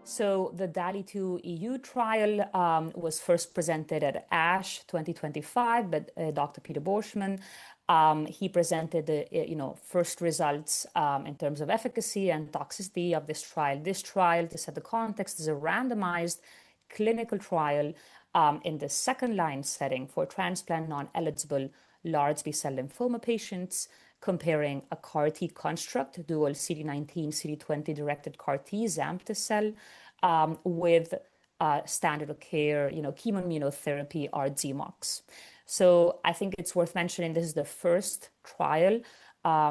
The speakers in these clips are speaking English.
So the DALY-2 EU trial was first presented at ASH 2025 by Dr. Peter Borschmann. He presented the first results in terms of efficacy and toxicity of this trial. This trial, to set the context, is a randomized clinical trial in the second-line setting for transplant-non-eligible large B-cell lymphoma patients, comparing a CAR T construct, dual CD19, CD20 directed CAR T, zamto-cel, with standard of care, chemoimmunotherapy, R-GemOx. So I think it's worth mentioning this is the first trial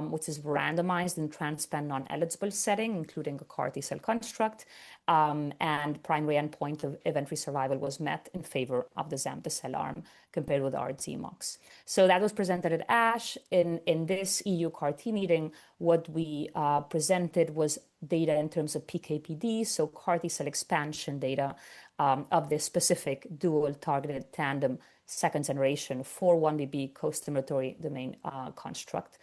which is randomized in transplant non-eligible setting, including a CAR T cell construct, and primary endpoint of event-free survival was met in favor of the zamto-cel arm compared with R-GemOx. So that was presented at ASH. In this EU CAR T meeting, what we presented was data in terms of PK/PD, so CAR T cell expansion data of this specific dual targeted tandem second generation 4-1BB co-stimulatory domain construct.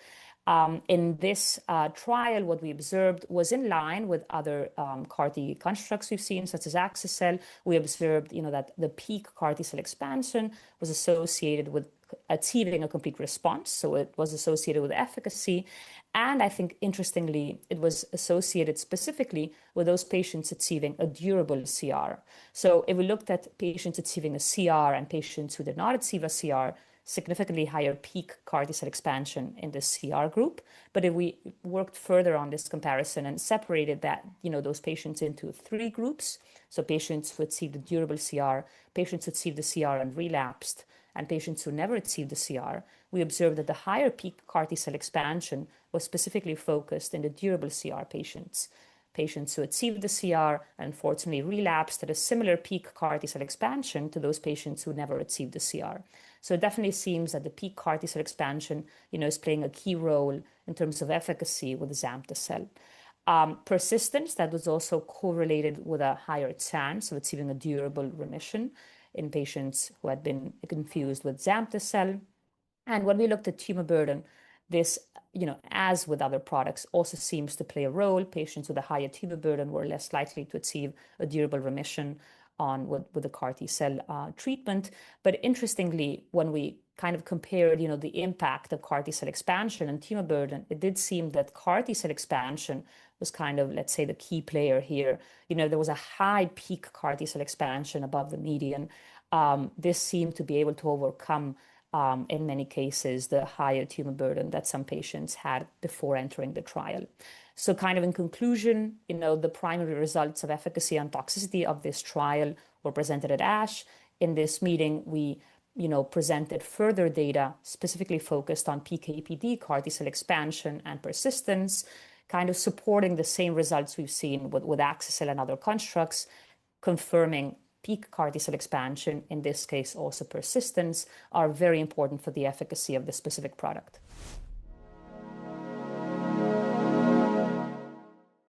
In this trial, what we observed was in line with other CAR T constructs we've seen, such as axi-cel. We observed that the peak CAR T cell expansion was associated with achieving a complete response. So it was associated with efficacy. And I think, interestingly, it was associated specifically with those patients achieving a durable CR. So if we looked at patients achieving a CR and patients who did not achieve a CR, significantly higher peak CAR T cell expansion in the CR group. But if we worked further on this comparison and separated those patients into three groups, so patients who achieved a durable CR, patients who achieved the CR and relapsed, and patients who never achieved the CR, we observed that the higher peak CAR T cell expansion was specifically focused in the durable CR patients. Patients who achieved the CR and unfortunately relapsed at a similar peak CAR T cell expansion to those patients who never achieved the CR. So it definitely seems that the peak CAR T cell expansion, is playing a key role in terms of efficacy with zamto-cel. Persistence, that was also correlated with a higher chance of achieving a durable remission in patients who had been infused with zamto-cel. And when we looked at tumor burden, this, as with other products, also seems to play a role. Patients with a higher tumor burden were less likely to achieve a durable remission with the CAR T cell treatment. But interestingly, when we kind of compared, the impact of CAR T cell expansion and tumor burden, it did seem that CAR T cell expansion was kind of, let's say, the key player here. There was a high peak CAR T cell expansion above the median. This seemed to be able to overcome, in many cases, the higher tumor burden that some patients had before entering the trial. So kind of in conclusion, the primary results of efficacy and toxicity of this trial were presented at ASH. In this meeting, we presented further data specifically focused on PK/PD, CAR T cell expansion and persistence, kind of supporting the same results we've seen with axi-cel and other constructs, confirming peak CAR T cell expansion, in this case also persistence, are very important for the efficacy of the specific product.